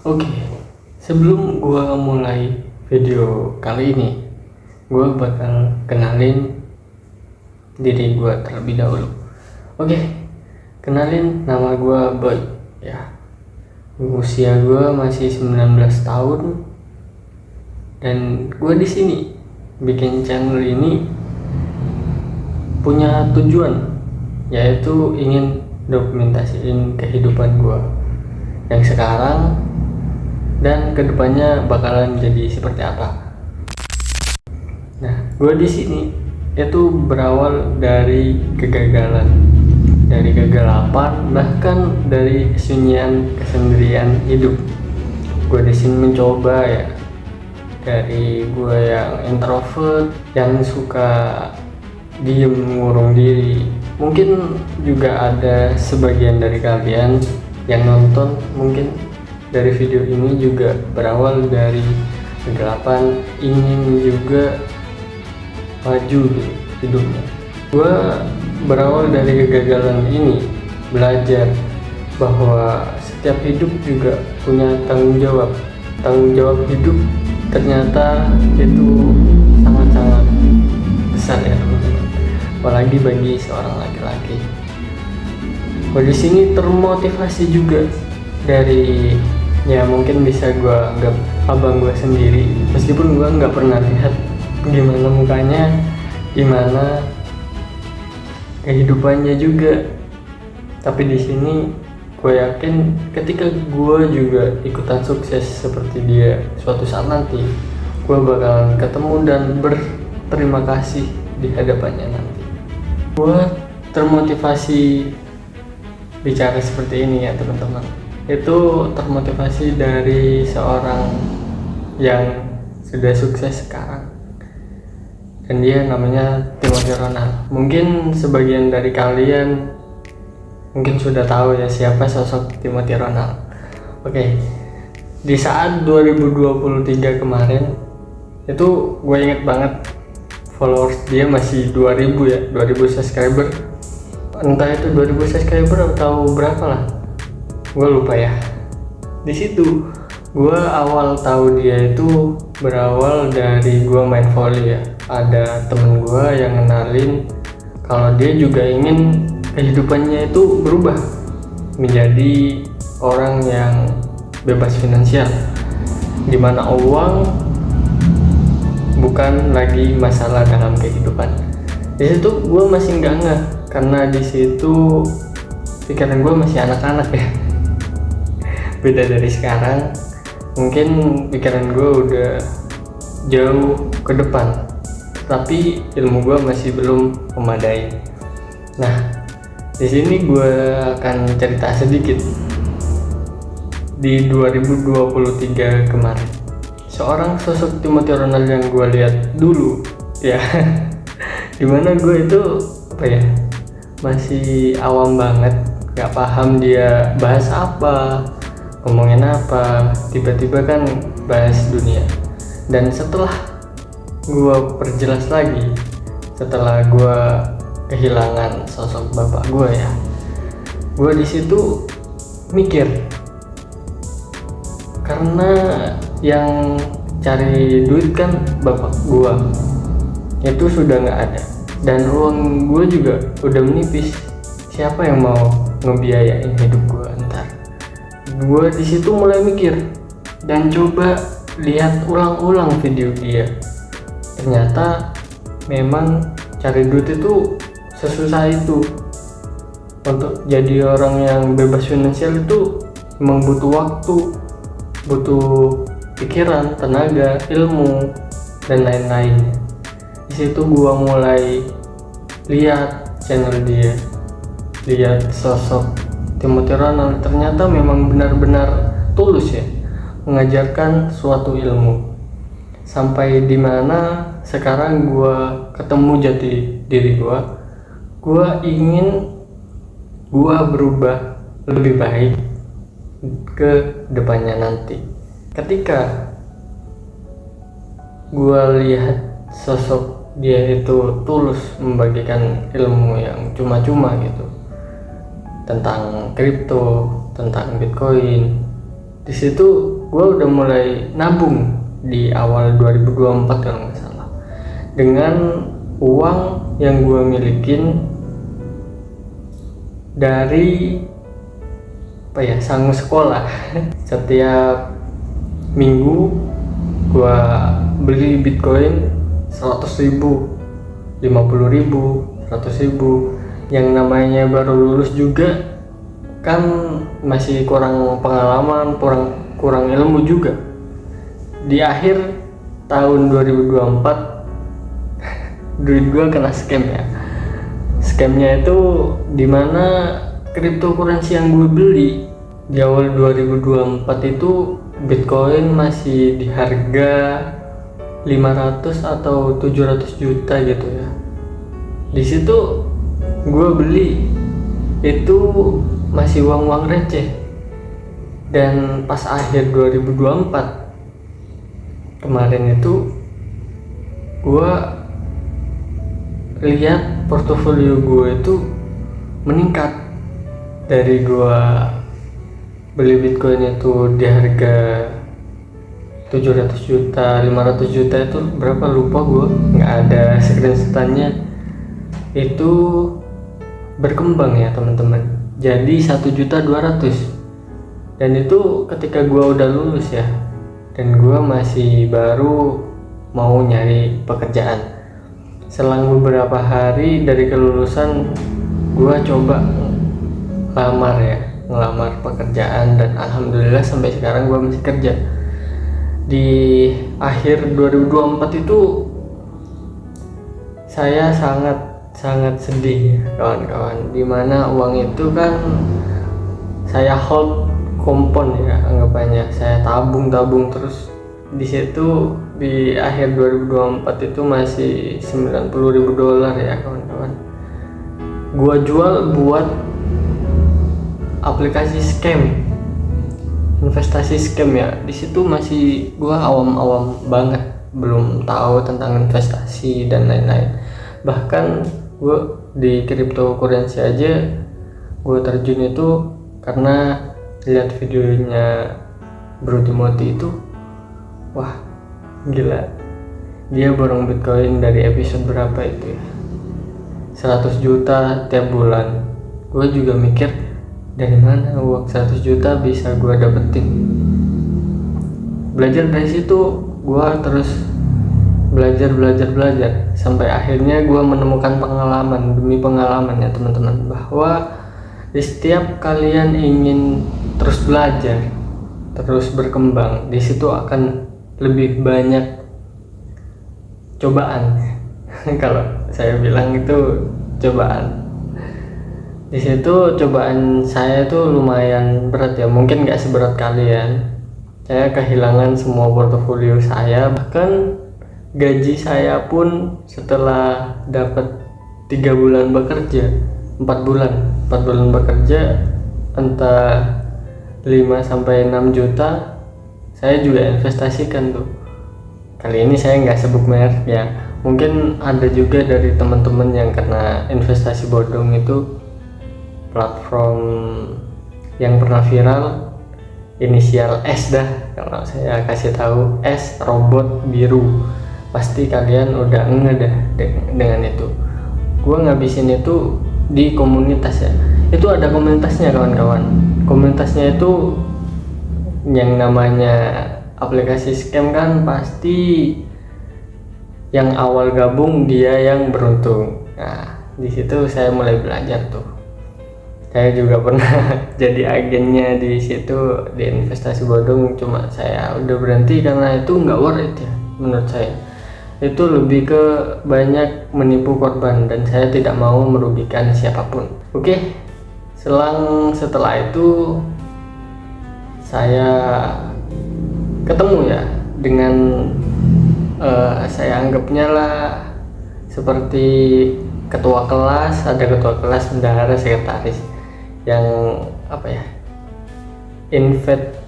Oke, sebelum gua mulai video kali ini, gua bakal kenalin diri gua terlebih dahulu. Oke, kenalin, nama gua Boy ya. Usia gua masih 19 tahun dan gua di sini bikin channel ini punya tujuan, yaitu ingin dokumentasiin kehidupan gua yang sekarang dan kedepannya bakalan jadi seperti apa. Nah, gue di sini itu berawal dari kegagalan, dari kegelapan, bahkan dari kesunyian kesendirian hidup. Gue di sini mencoba ya, dari gue yang introvert, yang suka diem ngurung diri. Mungkin juga ada sebagian dari kalian yang nonton mungkin dari video ini juga berawal dari kegelapan, ingin juga maju hidupnya. Gue berawal dari kegagalan ini belajar bahwa setiap hidup juga punya tanggung jawab. Tanggung jawab hidup ternyata itu sangat-sangat besar ya teman-teman, apalagi bagi seorang laki-laki. Gue di sini termotivasi juga dari, ya mungkin bisa gue anggap abang gue sendiri, meskipun gue nggak pernah lihat gimana mukanya, gimana kehidupannya juga, tapi di sini gue yakin ketika gue juga ikutan sukses seperti dia, suatu saat nanti gue bakalan ketemu dan berterima kasih di hadapannya nanti. Gue termotivasi bicara seperti ini ya teman-teman, itu termotivasi dari seorang yang sudah sukses sekarang, dan dia namanya Timothy Ronald. Mungkin sebagian dari kalian mungkin sudah tahu ya siapa sosok Timothy Ronald. Oke, di saat 2023 kemarin itu gue inget banget followers dia masih 2000 ya, 2000 subscriber, entah itu 2000 subscriber atau berapa lah, gue lupa ya. Di situ gue awal tahu dia itu berawal dari gue main volley ya. Ada temen gue yang kenalin kalau dia juga ingin kehidupannya itu berubah menjadi orang yang bebas finansial, dimana uang bukan lagi masalah dalam kehidupan. Di situ gue masih nggak ngeh, karena di situ pikiran gue masih anak-anak ya. Beda dari sekarang, mungkin pikiran gue udah jauh ke depan, tapi ilmu gue masih belum memadai. Nah, di sini gue akan cerita sedikit. Di 2023 kemarin, seorang sosok Timothy Ronald yang gue lihat dulu ya, dimana gue itu apa ya, masih awam banget, gak paham dia bahas apa, ngomongin apa, tiba-tiba kan bahas dunia. Dan setelah gue perjelas lagi, setelah gue kehilangan sosok bapak gue ya, gue di situ mikir, karena yang cari duit kan bapak gue itu sudah nggak ada, dan uang gue juga udah menipis. Siapa yang mau ngebiayain hidup gue ntar? Gue di situ mulai mikir dan coba lihat ulang-ulang video dia. Ternyata memang cari duit itu sesusah itu. Untuk jadi orang yang bebas finansial itu memang butuh waktu, butuh pikiran, tenaga, ilmu, dan lain-lain. Di situ gua mulai lihat channel dia, lihat sosok Timothy Ronald. Ternyata memang benar-benar tulus ya, mengajarkan suatu ilmu. Sampai dimana sekarang gua ketemu jati diri gua ingin gua berubah lebih baik ke depannya nanti. Ketika gua lihat sosok dia itu tulus membagikan ilmu yang cuma-cuma gitu, tentang kripto, tentang Bitcoin, di situ gue udah mulai nabung di awal 2024 kalau nggak salah, dengan uang yang gue milikin dari sangu sekolah. Setiap minggu gue beli Bitcoin 100.000, 50.000, 100.000. Yang namanya baru lulus juga kan masih kurang pengalaman, kurang ilmu juga. Di akhir tahun 2024 duit gue kena scam ya. Scamnya itu dimana cryptocurrency yang gue beli di awal 2024 itu Bitcoin masih di harga 500 atau 700 juta gitu ya. Di situ gue beli itu masih uang receh, dan pas akhir 2024 kemarin itu gue lihat portofolio gue itu meningkat. Dari gue beli Bitcoin itu di harga 700 juta, 500 juta itu berapa lupa gue, nggak ada screenshotannya. Itu berkembang ya teman-teman, jadi 1.200.000. Dan itu ketika gue udah lulus ya, dan gue masih baru mau nyari pekerjaan. Selang beberapa hari dari kelulusan, gue coba ngelamar pekerjaan, dan alhamdulillah sampai sekarang gue masih kerja. Di akhir 2024 itu saya sangat sedih ya kawan-kawan, dimana uang itu kan saya hold kompon ya, anggapannya saya tabung terus. Di situ di akhir 2024 itu masih $90.000 ya kawan-kawan. Gua jual buat aplikasi scam, investasi scam ya. Di situ masih gua awam banget, belum tahu tentang investasi dan lain-lain. Bahkan gue di cryptocurrency aja gue terjun itu karena lihat videonya Bro Timothy itu, wah gila, dia borong Bitcoin dari episode berapa itu ya, 100 juta tiap bulan. Gue juga mikir, dari mana uang 100 juta bisa gue dapetin. Belajar dari situ, gue terus belajar sampai akhirnya gue menemukan pengalaman demi pengalaman ya teman-teman, bahwa di setiap kalian ingin terus belajar, terus berkembang, di situ akan lebih banyak cobaan. Kalau saya bilang itu cobaan. Di situ cobaan saya itu lumayan berat ya, mungkin nggak seberat kalian. Saya kehilangan semua portofolio saya, bahkan gaji saya pun setelah dapat 3 bulan bekerja, 4 bulan bekerja, entah 5-6 juta saya juga investasikan tuh. Kali ini saya nggak sebut merek ya, mungkin ada juga dari teman-teman yang kena investasi bodong itu. Platform yang pernah viral inisial S dah, kalau saya kasih tahu, S robot biru. Pasti kalian udah ngeh dah dengan itu. Gue ngabisin itu di komunitas ya. Itu ada komunitasnya kawan-kawan. Komunitasnya itu yang namanya aplikasi scam kan, pasti yang awal gabung dia yang beruntung. Nah, di situ saya mulai belajar tuh. Saya juga pernah jadi agennya di situ, di investasi bodong, cuma saya udah berhenti karena itu nggak worth it ya menurut saya. Itu lebih ke banyak menipu korban, dan saya tidak mau merugikan siapapun. Oke, setelah itu saya ketemu ya dengan saya anggapnya lah seperti ketua kelas, ada ketua kelas, bendahara, sekretaris yang invest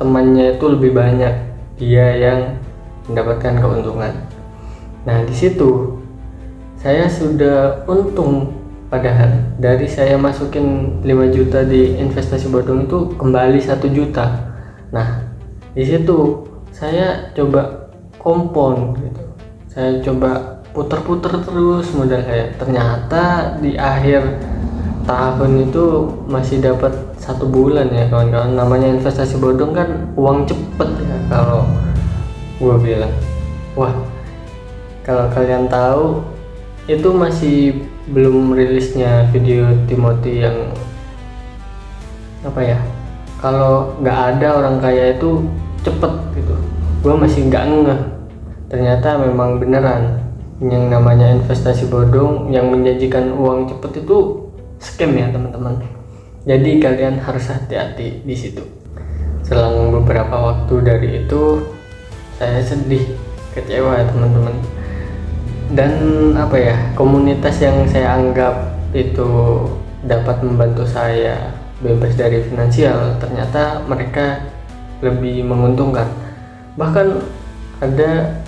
temannya itu lebih banyak, dia yang mendapatkan keuntungan. Nah, di situ saya sudah untung, padahal dari saya masukin 5 juta di investasi bodong itu kembali 1 juta. Nah, Di situ saya coba kompon gitu, saya coba puter-puter terus modal saya. Ternyata di akhir tahun itu masih dapat 1 bulan ya kawan-kawan. Namanya investasi bodong kan uang cepet ya kalau gue bilang. Wah, kalau kalian tahu, itu masih belum rilisnya video Timothy yang apa ya, kalau nggak ada orang kaya itu cepet gitu. Gue masih nggak ngeh, ternyata memang beneran yang namanya investasi bodong yang menjanjikan uang cepet itu scam ya teman-teman. Jadi kalian harus hati-hati di situ. Selang beberapa waktu dari itu saya sedih, kecewa ya teman-teman. Dan apa ya, komunitas yang saya anggap itu dapat membantu saya bebas dari finansial, ternyata mereka lebih menguntungkan. Bahkan ada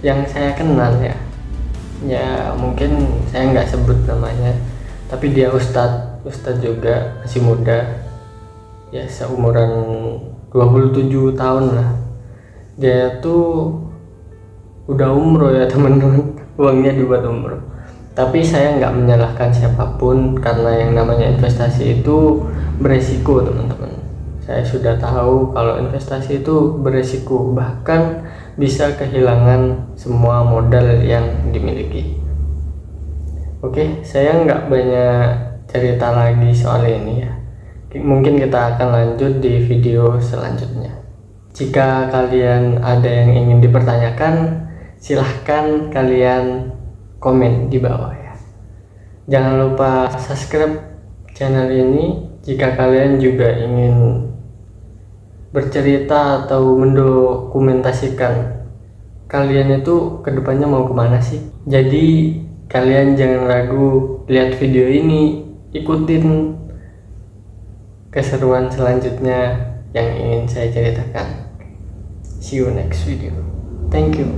yang saya kenal ya mungkin saya nggak sebut namanya, tapi dia ustadz juga, masih muda ya, seumuran 27 tahun lah. Dia tuh udah umroh ya teman-teman, uangnya dibuat umroh. Tapi saya nggak menyalahkan siapapun, karena yang namanya investasi itu beresiko teman-teman. Saya sudah tahu kalau investasi itu beresiko, bahkan bisa kehilangan semua modal yang dimiliki. Oke, saya nggak banyak cerita lagi soal ini ya. Mungkin kita akan lanjut di video selanjutnya. Jika kalian ada yang ingin dipertanyakan, silahkan kalian komen di bawah ya. Jangan lupa subscribe channel ini jika kalian juga ingin bercerita atau mendokumentasikan kalian itu kedepannya mau kemana sih. Jadi kalian jangan ragu, lihat video ini, ikutin keseruan selanjutnya yang ingin saya ceritakan. See you next video. Thank you.